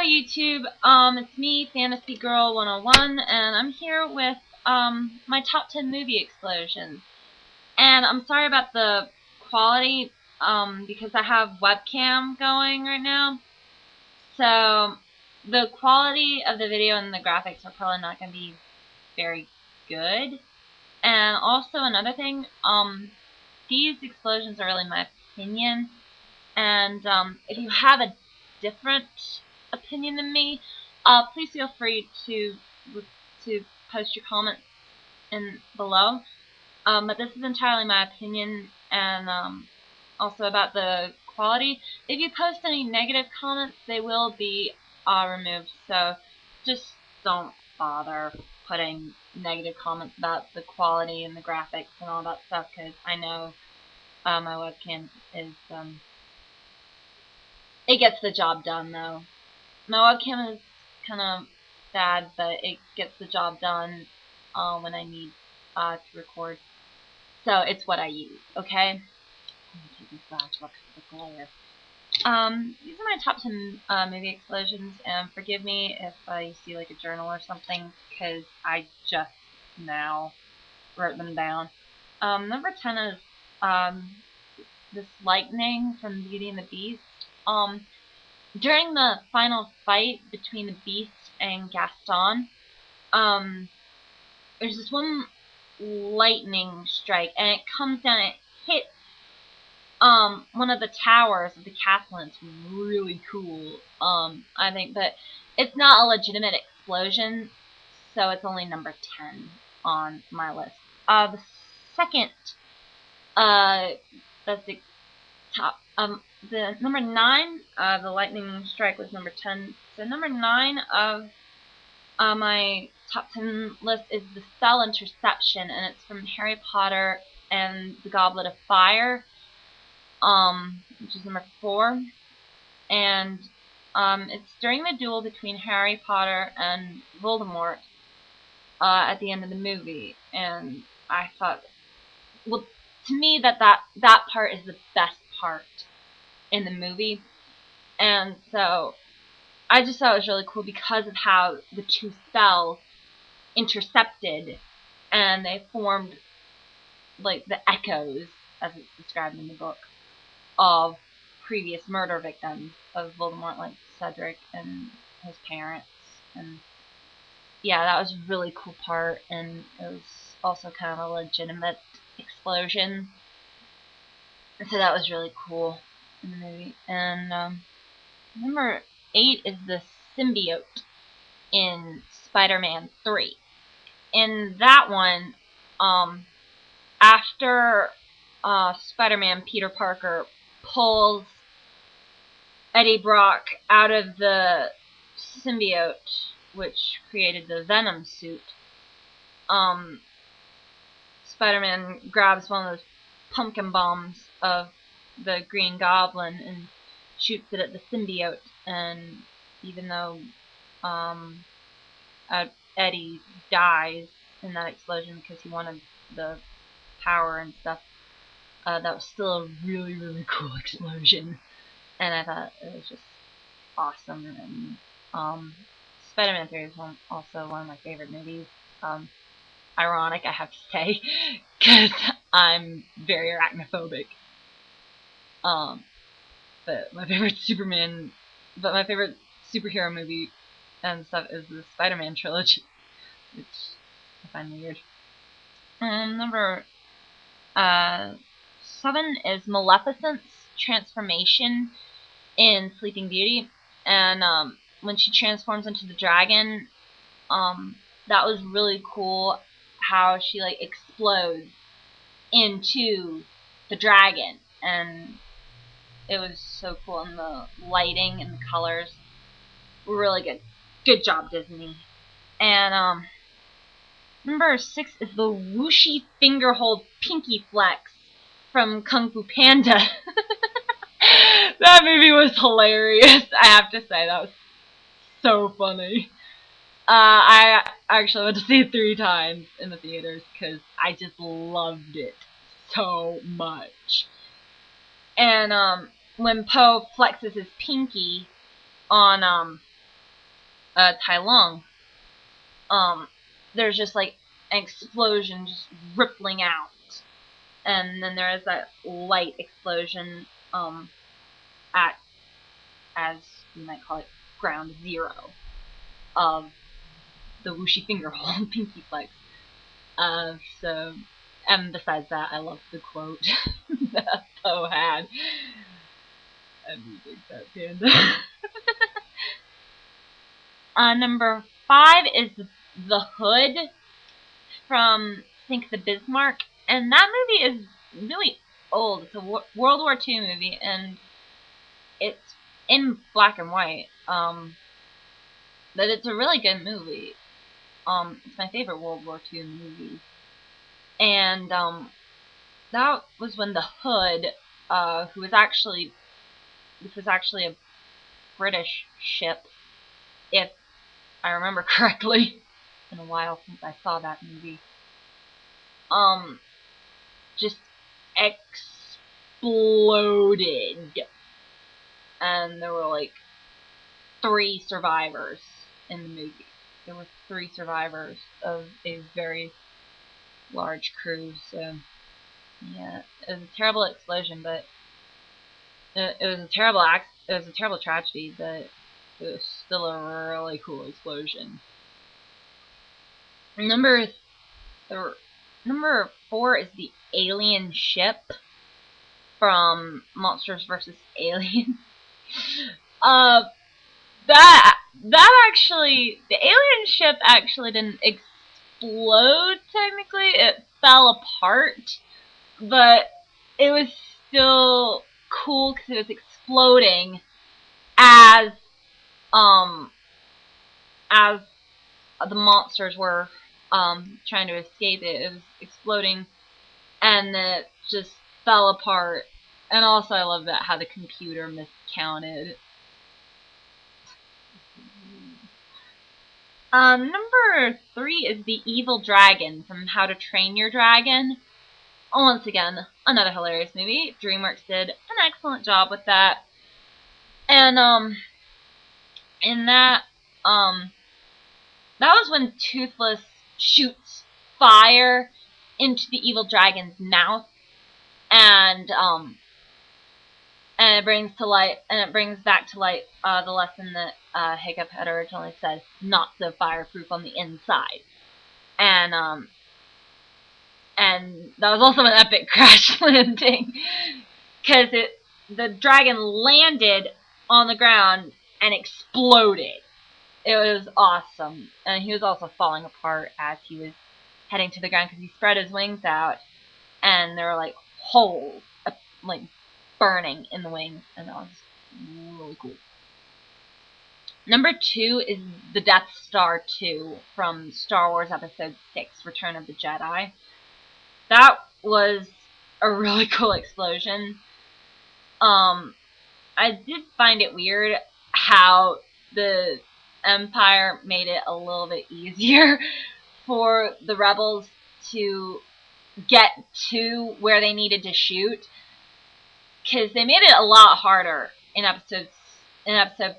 YouTube. It's me, Fantasy Girl 101, and I'm here with my top 10 movie explosions. And I'm sorry about the quality because I have webcam going right now. So the quality of the video and the graphics are probably not going to be very good. And also another thing, these explosions are really my opinion. And if you have a different opinion than me, please feel free to post your comments in below. But this is entirely my opinion, and also about the quality. If you post any negative comments, they will be removed. So just don't bother putting negative comments about the quality and the graphics and all that stuff, because I know my webcam is it gets the job done, though. My webcam is kind of bad, but it gets the job done when I need to record. So it's what I use, okay? I'm take this back. Look at the glare. These are my top 10 movie explosions, and forgive me if you see like a journal or something, because I just now wrote them down. Number 10 is this lightning from Beauty and the Beast. During the final fight between the Beast and Gaston, there's this one lightning strike, and it comes down and it hits one of the towers of the castle, and it's really cool, I think, but it's not a legitimate explosion, so it's only number 10 on my list. The second, that's the top, the number 9, the lightning strike was number 10, so number 9 of my top 10 list is the Cell Interception, and it's from Harry Potter and the Goblet of Fire, which is number 4, and it's during the duel between Harry Potter and Voldemort at the end of the movie, and I thought, well, to me that part is the best part in the movie, and so I just thought it was really cool because of how the two cells intercepted, and they formed like the echoes, as it's described in the book, of previous murder victims of Voldemort, like Cedric and his parents. And yeah, that was a really cool part, and it was also kind of a legitimate explosion, and so that was really cool in the movie. And number 8 is the symbiote in Spider-Man 3. In that one, after Spider-Man Peter Parker pulls Eddie Brock out of the symbiote, which created the Venom suit, Spider-Man grabs one of those pumpkin bombs of the Green Goblin and shoots it at the symbiote, and even though Eddie dies in that explosion because he wanted the power and stuff, that was still a really, really cool explosion, and I thought it was just awesome. And Spider-Man 3 is also one of my favorite movies. Ironic, I have to say, because I'm very arachnophobic. But my favorite superhero movie and stuff is the Spider-Man trilogy, which I find weird. Number 7 is Maleficent's transformation in Sleeping Beauty, and when she transforms into the dragon, that was really cool how she like explodes into the dragon, and it was so cool, and the lighting and the colors were really good. Good job, Disney. And number 6 is the whooshy finger hold pinky flex from Kung Fu Panda. That movie was hilarious, I have to say. That was so funny. I actually went to see it 3 times in the theaters because I just loved it so much. And when Poe flexes his pinky on Tai Lung, there's just like an explosion just rippling out, and then there is that light explosion at, as you might call it, ground zero of the Wuxi finger hole and pinky flex. So, and besides that, I love the quote that Po had. I'm a big fat panda. Number 5 is The Hood from Sink the Bismarck, and that movie is really old. It's a World War II movie, and it's in black and white. But it's a really good movie. It's my favorite World War II movie. And that was when the Hood, which was actually a British ship, if I remember correctly. It's been a while since I saw that movie. Just exploded, and there were like 3 survivors in the movie. There were 3 survivors of a very large cruise. So yeah, it was a terrible explosion, but it was a terrible tragedy, but it was still a really cool explosion. Number 4 is the alien ship from Monsters vs. Aliens. That actually, the alien ship actually didn't explode technically. It fell apart, but it was still cool because it was exploding as the monsters were trying to escape it. It was exploding, and it just fell apart. And also, I love that how the computer miscounted. Number 3 is The Evil Dragon from How to Train Your Dragon. Once again, another hilarious movie. DreamWorks did an excellent job with that. And in that was when Toothless shoots fire into the evil dragon's mouth, and it brings back to light the lesson that Hiccup had originally said: not so fireproof on the inside. And that was also an epic crash landing, because the dragon landed on the ground and exploded. It was awesome, and he was also falling apart as he was heading to the ground because he spread his wings out, and there were like holes, like burning in the wings, and that was really cool. Number 2 is the Death Star 2 from Star Wars Episode 6, Return of the Jedi. That was a really cool explosion. I did find it weird how the Empire made it a little bit easier for the rebels to get to where they needed to shoot, because they made it a lot harder in episode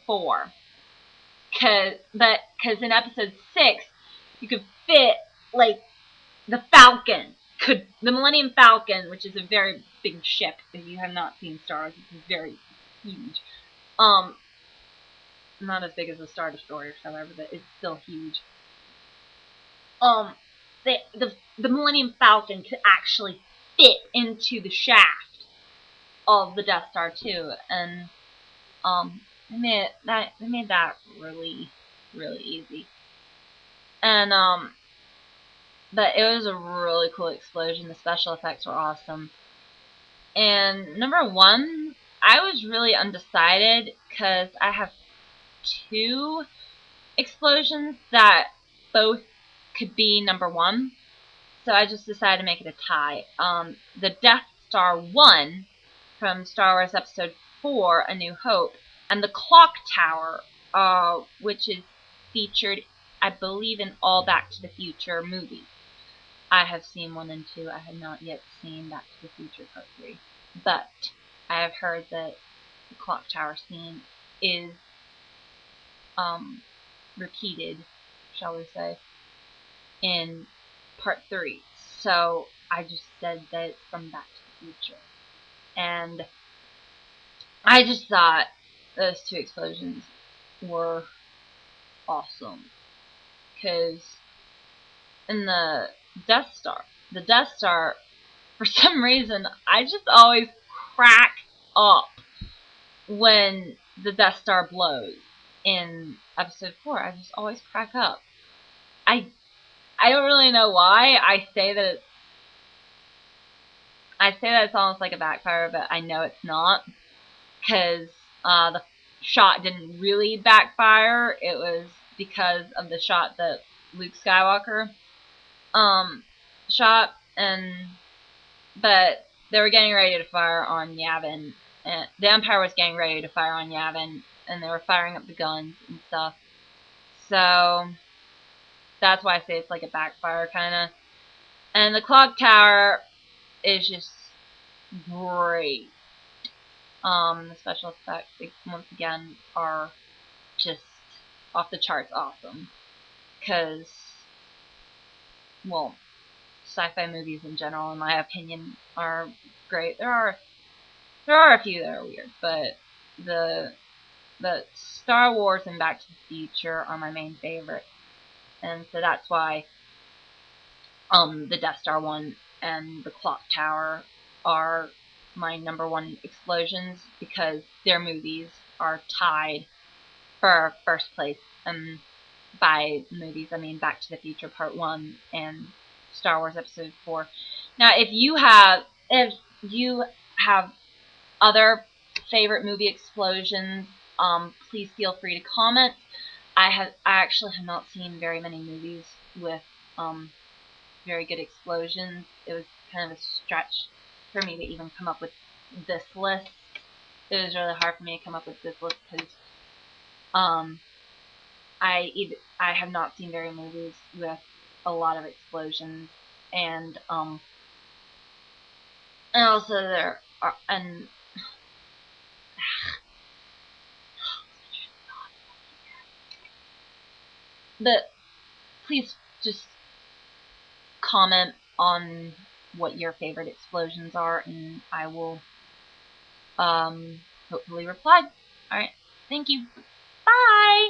4. Because in episode 6 you could fit like the Millennium Falcon, which is a very big ship. If you have not seen Star Wars, it's very huge. Not as big as the Star Destroyers, however, but it's still huge. The Millennium Falcon could actually fit into the shaft of the Death Star 2, and they made that really, really easy. And but it was a really cool explosion. The special effects were awesome. And number 1, I was really undecided because I have 2 explosions that both could be number 1. So I just decided to make it a tie. The Death Star 1 from Star Wars Episode 4, A New Hope, and the Clock Tower, which is featured, I believe, in all Back to the Future movies. I have seen 1 and 2. I have not yet seen Back to the Future Part 3. But I have heard that the Clock Tower scene is repeated, shall we say, in part 3. So I just said that it's from Back to the Future. And I just thought those two explosions were awesome. Because in the Death Star, for some reason, I just always crack up when the Death Star blows in episode 4. I just always crack up. I don't really know why. I say that it's almost like a backfire, but I know it's not, because the shot didn't really backfire. It was because of the shot that Luke Skywalker shot, but they were getting ready to fire on Yavin, and the Empire was getting ready to fire on Yavin, and they were firing up the guns and stuff. So that's why I say it's like a backfire kind of. And the clock tower is just great. The special effects, once again, are just off the charts awesome. Because, well, sci-fi movies in general, in my opinion, are great. There are a few that are weird, but the Star Wars and Back to the Future are my main favorite, and so that's why the Death Star one and the Clock Tower are my number one explosions, because their movies are tied for first place. And by movies, I mean Back to the Future Part 1 and Star Wars Episode 4. Now, if you have other favorite movie explosions, please feel free to comment. I actually have not seen very many movies with very good explosions. It was kind of a stretch for me to even come up with this list. It was really hard for me to come up with this list because I have not seen very many movies with a lot of explosions, and also there are but please just comment on what your favorite explosions are, and I will hopefully reply. Alright, thank you. Bye!